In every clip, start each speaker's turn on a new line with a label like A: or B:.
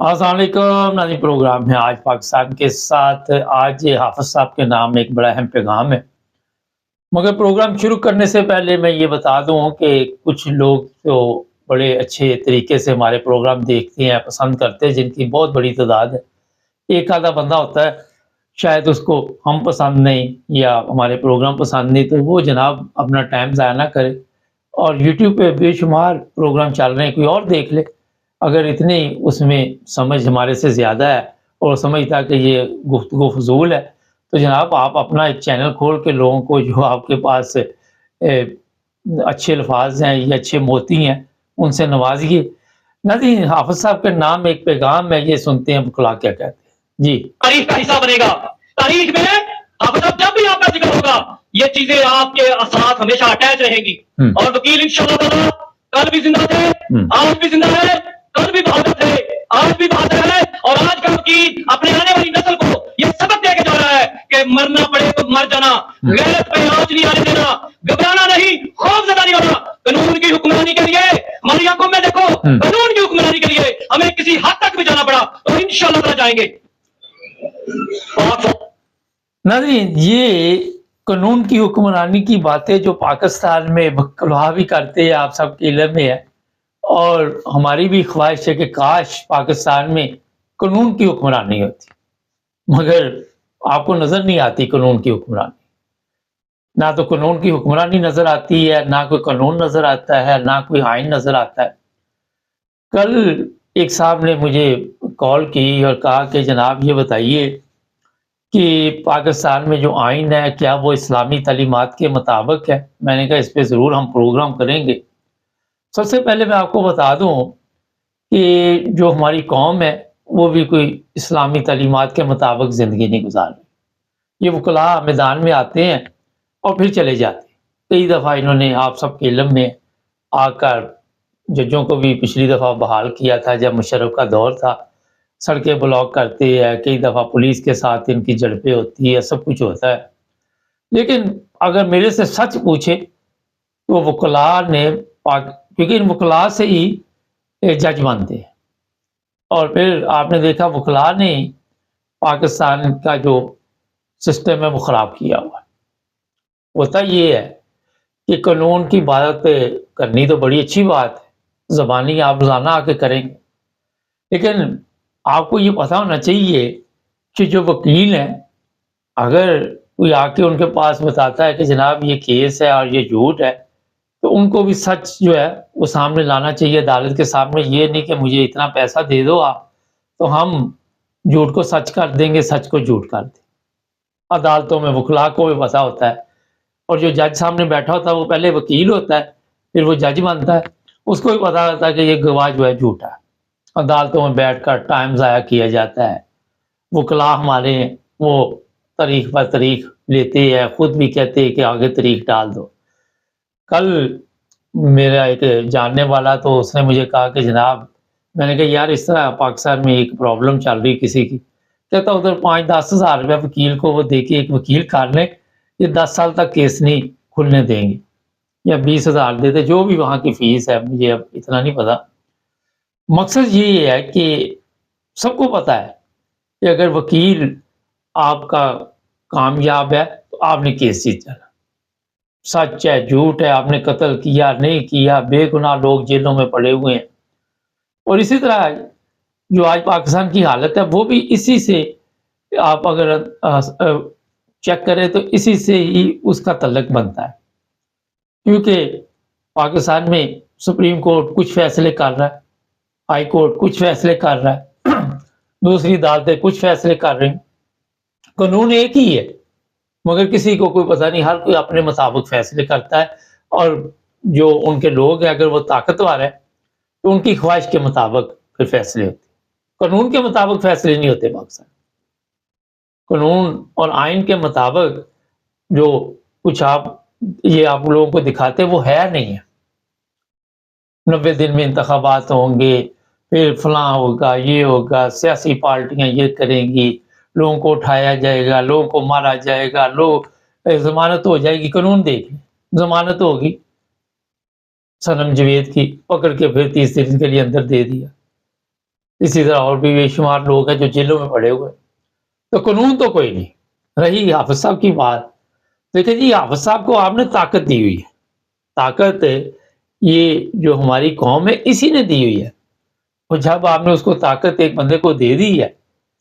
A: अस्सलाम वालेकुम नाज़रीन। प्रोग्राम है आज पाकिस्तान के साथ। आज हाफ़िज़ साहब के नाम एक बड़ा अहम पैगाम है। मगर प्रोग्राम शुरू करने से पहले मैं ये बता दूँ कि कुछ लोग तो बड़े अच्छे तरीके से हमारे प्रोग्राम देखते हैं, पसंद करते हैं, जिनकी बहुत बड़ी तादाद है। एक आधा बंदा होता है, शायद उसको हम पसंद नहीं या हमारे प्रोग्राम पसंद नहीं, तो वो जनाब अपना टाइम ज़ाया ना करे और यूट्यूब पे बेशुमार प्रोग्राम चल रहे हैं, कोई और देख ले। अगर इतनी उसमें समझ हमारे से ज़्यादा है और समझता है कि ये गुफ्तगू फ़ुज़ूल है, तो जनाब आप अपना एक चैनल खोल के लोगों को जो आपके पास अच्छे अल्फ़ाज़ हैं या अच्छे मोती हैं, उनसे नवाज़िए। नहीं, हाफ़िज़ साहब के नाम एक पैगाम है, ये सुनते हैं बुखला क्या कहते हैं। जी।
B: तारीख का हिस्सा बनेगा। तारीख में अब जब भी आपका जिक्र होगा, ये चीजें आपके साथ हमेशा अटैच रहेंगी। और वकील इंशाअल्लाह ताला कल भी जिंदा थे, आज भी जिंदा है, कल भी बहादुर थे, आज भी बहादुर है। और आज का वकील अपने आने वाली नस्ल को ये सबक दे के जा रहा है कि मरना पड़े तो मर जाना, गैरत पे आंच नहीं आने देना, घबराना नहीं, खौफजदा नहीं होना। कानून की हुक्मरानी के लिए हमारी आंखों में देखो, कानून की हुक्मरानी के लिए हमें किसी हद तक भी जाना पड़ा तो इंशाअल्लाह ताला जाएंगे।
A: नाज़रीन, ये कानून की हुक्मरानी की बातें जो पाकिस्तान में बकलवा भी करते हैं, आप सबके इल्म में है और हमारी भी ख्वाहिश है कि काश पाकिस्तान में कानून की हुक्मरानी होती, मगर आपको नज़र नहीं आती कानून की हुक्मरानी। ना तो कानून की हुक्मरानी नज़र आती है, ना कोई कानून नज़र आता है, ना कोई आइन नज़र आता है। कल एक साहब ने मुझे कॉल की और कहा कि जनाब ये बताइए कि पाकिस्तान में जो आइन है, क्या वो इस्लामी तालीमात के मुताबिक है? मैंने कहा इस पे ज़रूर हम प्रोग्राम करेंगे। सबसे पहले मैं आपको बता दूँ कि जो हमारी कौम है, वो भी कोई इस्लामी तालीमात के मुताबिक ज़िंदगी नहीं गुज़ार रही। ये वकला मैदान में आते हैं और फिर चले जाते हैं। कई दफ़ा इन्होंने आप सबके इल्म में आकर जजों को भी पिछली दफ़ा बहाल किया था जब मुशर्रफ का दौर था। सड़कें ब्लॉक करते हैं, कई दफ़ा पुलिस के साथ इनकी झड़पें होती है, सब कुछ होता है। लेकिन अगर मेरे से सच पूछे तो वकला ने क्योंकि इन वकला से ही जज बनते हैं और फिर आपने देखा वकला ने पाकिस्तान का जो सिस्टम है वो ख़राब किया हुआ है। होता ये है कि कानून की बात करनी तो बड़ी अच्छी बात है, ज़बानी आप रोज़ाना आके करेंगे, लेकिन आपको ये पता होना चाहिए कि जो वकील हैं, अगर कोई आके उनके पास बताता है कि जनाब ये केस है और ये झूठ है, तो उनको भी सच जो है वो सामने लाना चाहिए अदालत के सामने। ये नहीं कि मुझे इतना पैसा दे दो आप, तो हम झूठ को सच कर देंगे, सच को झूठ कर दें। अदालतों में वकला को भी पता होता है और जो जज सामने बैठा होता है वो पहले वकील होता है, फिर वो जज बनता है। उसको भी पता होता है कि ये गवाह जो है झूठा है। अदालतों में बैठकर टाइम ज़ाया किया जाता है। वकला हमारे वो तारीख पर तारीख लेते हैं, खुद भी कहते हैं कि आगे तारीख डाल दो। कल मेरा एक जानने वाला तो उसने मुझे कहा कि जनाब, मैंने कहा यार इस तरह पाकिस्तान में एक प्रॉब्लम चल रही किसी की, कहता उधर 5-10 हज़ार रुपया वकील को वो दे के एक वकील कर ले, ये 10 साल तक केस नहीं खुलने देंगे, या 20,000 देते, जो भी वहाँ की फीस है, मुझे अब इतना नहीं पता। मकसद ये है कि सबको पता है कि अगर वकील आपका कामयाब है तो आपने केस जीत जाना। सच है, झूठ है, आपने कत्ल किया, नहीं किया, बेगुनाह लोग जेलों में पड़े हुए हैं। और इसी तरह जो आज पाकिस्तान की हालत है वो भी इसी से, आप अगर चेक करें तो इसी से ही उसका तल्लक बनता है। क्योंकि पाकिस्तान में सुप्रीम कोर्ट कुछ फैसले कर रहा है, हाई कोर्ट कुछ फैसले कर रहा है, दूसरी अदालतें कुछ फैसले कर रही हैं। कानून एक ही है, मगर किसी को कोई पता नहीं, हर कोई अपने मुताबिक फैसले करता है और जो उनके लोग हैं अगर वो ताकतवर है तो उनकी ख्वाहिश के मुताबिक फिर फैसले होते हैं। कानून के मुताबिक फैसले नहीं होते पाकिस्तान। कानून और आइन के मुताबिक जो कुछ आप ये आप लोगों को दिखाते वो है नहीं है। 90 दिन में इंतखाबात होंगे, फिर फलां होगा, ये होगा, सियासी पार्टियां ये करेंगी, लोगों को उठाया जाएगा, लोगों को मारा जाएगा, लोग जमानत हो जाएगी। कानून देख लें, जमानत होगी सनम जवेद की, पकड़ के फिर 30 दिन के लिए अंदर दे दिया। इसी तरह और भी बेशुमार लोग हैं जो जेलों में पड़े हुए हैं। तो कानून तो कोई नहीं। रही हाफिज साहब की बात, देखिए जी, हाफिज साहब को आपने ताकत दी हुई है। ताकत ये जो हमारी कौम है इसी ने दी हुई है, और जब आपने उसको ताकत एक बंदे को दे दी है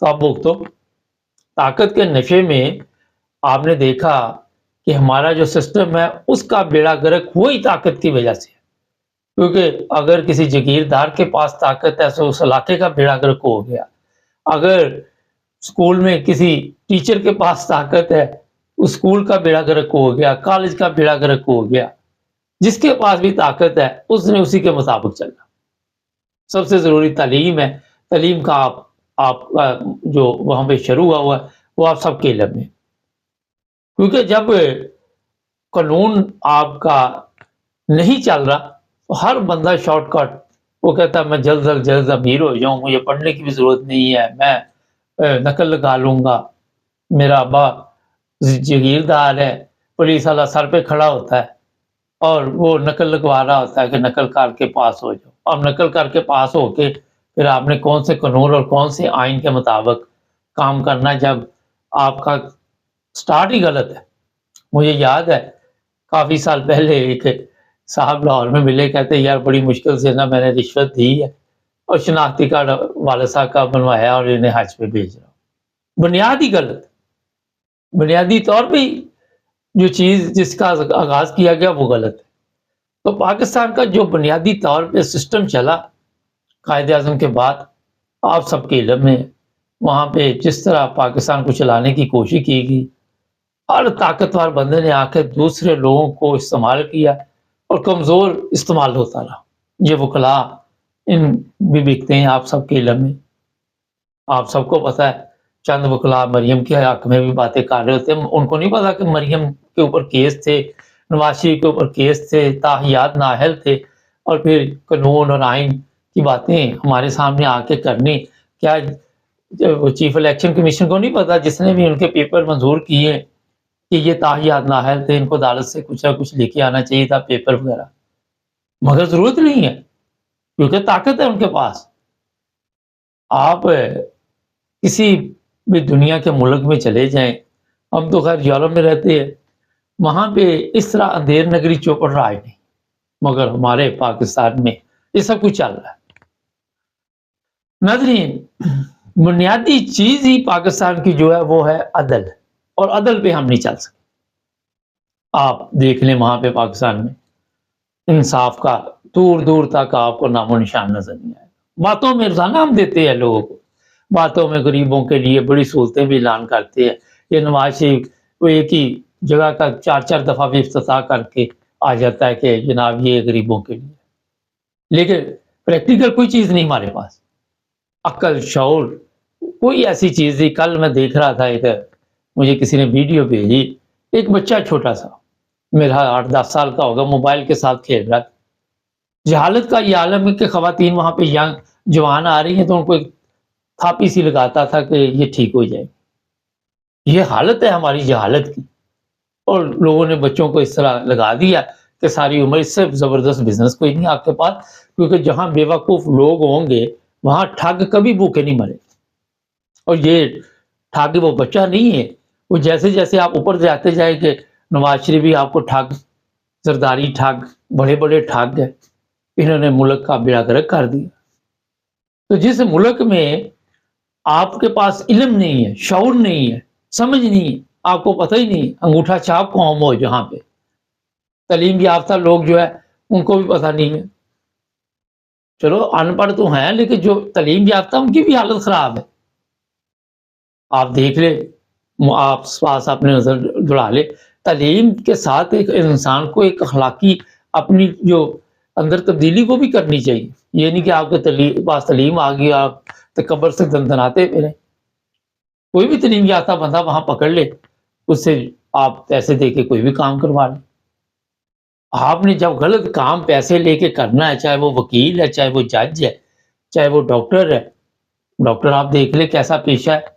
A: तो आप भुगतो। ताकत के नशे में आपने देखा कि हमारा जो सिस्टम है उसका बेड़ा गर्क वही ताकत की वजह से है। क्योंकि अगर किसी जागीरदार के पास ताकत है तो उस इलाके का बेड़ा गर्क हो गया। अगर स्कूल में किसी टीचर के पास ताकत है, उस स्कूल का बेड़ा गर्क हो गया, कॉलेज का बेड़ा गर्क हो गया। जिसके पास भी ताकत है उसने उसी के मुताबिक चलना। सबसे ज़रूरी तालीम है। तालीम का आपका जो वहाँ पे शुरू हुआ है वो आप सबके इल्म में। क्योंकि जब कानून आपका नहीं चल रहा तो हर बंदा शॉर्टकट, वो कहता है मैं जल्द अमीर हो जाऊं, मुझे पढ़ने की भी ज़रूरत नहीं है, मैं नकल लगा लूँगा, मेरा अब्बा जागीरदार है। पुलिस वाला सर पे खड़ा होता है और वो नकल लगवा रहा होता है कि नकल करके पास हो जाओ। अब नकल करके पास होके फिर आपने कौन से कानून और कौन से आइन के मुताबिक काम करना, जब आपका स्टार्ट ही गलत है। मुझे याद है काफ़ी साल पहले एक साहब लाहौर में मिले, कहते यार बड़ी मुश्किल से ना मैंने रिश्वत दी है और शनाख्ती कार्ड वाले साहब का बनवाया और इन्हें हज पे भेज रहा हूँ। बुनियाद ही गलत, बुनियादी तौर पे ही जो चीज़ जिसका आगाज़ किया गया वो गलत है। तो पाकिस्तान का जो बुनियादी तौर पे सिस्टम चला कायद-ए-आज़म के बाद, आप सबके इल्म में, वहाँ पे जिस तरह पाकिस्तान को चलाने की कोशिश की गई, हर ताकतवर बंदे ने आके दूसरे लोगों को इस्तेमाल किया और कमज़ोर इस्तेमाल होता रहा। ये वकला इन भी बिकते हैं आप सबके इल्म में। आप सबको पता है चंद वकला मरियम के हक में भी बातें कर रहे होते हैं। उनको नहीं पता कि मरियम के ऊपर केस थे, नवाज शरीफ के ऊपर केस थे, ताहियात नाअहल थे, और फिर कानून और आइन की बातें हमारे सामने आके करनी। क्या चीफ इलेक्शन कमीशन को नहीं पता, जिसने भी उनके पेपर मंजूर किए, कि ये ताहियात नाअहल थे, इनको अदालत से कुछ ना कुछ लेके आना चाहिए था, पेपर वगैरह। मगर ज़रूरत नहीं है क्योंकि ताकत है उनके पास। आप किसी भी दुनिया के मुल्क में चले जाएं, हम तो खैर यूरोप में रहते हैं, वहाँ पे इस तरह अंधेर नगरी चौपड़ राज नहीं, मगर हमारे पाकिस्तान में ये सब कुछ चल रहा है। नाज़रीन, बुनियादी चीज़ ही पाकिस्तान की जो है वो है अदल, और अदल पे हम नहीं चल सकते। आप देख लें वहाँ पे पाकिस्तान में इंसाफ का दूर दूर तक आपको नामो निशान नजर नहीं आएगा। बातों में रोजाना हम देते हैं लोगों को, बातों में गरीबों के लिए बड़ी सहूलतें भी ऐलान करते हैं। ये नवाज शरीफ वो एक ही जगह का 4-4 दफ़ा भी इफ्तिताह करके आ जाता है कि जनाब ये गरीबों के लिए, लेकिन प्रैक्टिकल कोई चीज़ नहीं हमारे पास। अक्ल शऊर कोई ऐसी चीज़ नहीं। कल मैं देख रहा था, एक मुझे किसी ने वीडियो भेजी, एक बच्चा छोटा सा, मेरा 8-10 साल का होगा, मोबाइल के साथ खेल रहा था। जहालत का ये आलम है कि ख़वातीन वहाँ पे यंग जवान आ रही हैं तो उनको एक थापी सी लगाता था कि ये ठीक हो जाए। ये हालत है हमारी जहालत की, और लोगों ने बच्चों को इस तरह लगा दिया कि सारी उम्र, इससे ज़बरदस्त बिजनेस कोई नहीं आपके पास। क्योंकि जहाँ बेवकूफ़ लोग होंगे वहाँ ठग कभी भूखे नहीं मरे। और ये ठग वो बच्चा नहीं है, वो जैसे जैसे आप ऊपर जाते जाएंगे, नवाज शरीफ भी आपको ठग, जरदारी ठग, बड़े बड़े ठग है, इन्होंने मुल्क का बेड़ा गर्क कर दिया। तो जिस मुल्क में आपके पास इल्म नहीं है, शऊर नहीं है, समझ नहीं है, आपको पता ही नहीं, अंगूठा छाप कौम हो, जहाँ पे तालीम याफ्ता लोग जो है उनको भी पता नहीं है। चलो अनपढ़ तो हैं, लेकिन जो तालीम याफ्ता उनकी भी हालत खराब है। आप देख ले, आप पास अपने नजर दौड़ा ले, तालीम के साथ एक इंसान को एक अखलाकी अपनी जो अंदर तब्दीली को भी करनी चाहिए। ये नहीं कि आपके पास तालीम आ गई आप तकब्बर से दनदनाते फिरें। कोई भी तालीम याफ्ता बंदा वहां पकड़ ले, उससे आप पैसे दे के कोई भी काम करवा ले। आपने जब गलत काम पैसे लेके करना है, चाहे वो वकील है, चाहे वो जज है, चाहे वो डॉक्टर है, डॉक्टर आप देख ले कैसा पेशा है,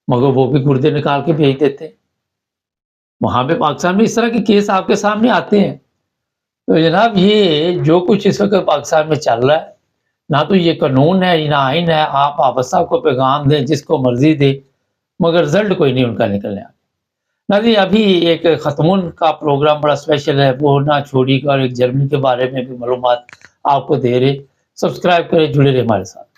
A: मगर वो भी गुर्दे निकाल के भेज देते हैं। वहां पे पाकिस्तान में इस तरह के केस आपके सामने आते हैं। तो जनाब ये जो कुछ इस वक्त पाकिस्तान में चल रहा है, نہ تو یہ قانون ہے نہ آئین ہے. آپ حافظ صاحب کو پیغام دیں جس کو مرضی دے مگر رزلٹ کوئی نہیں ان کا نکلنے آ. ناظرین ابھی ایک ختمون کا پروگرام بڑا اسپیشل ہے وہ نہ چھوڑی کر ایک جرمنی کے بارے میں بھی معلومات آپ کو دے رہے. سبسکرائب کریں جڑے رہے ہمارے ساتھ.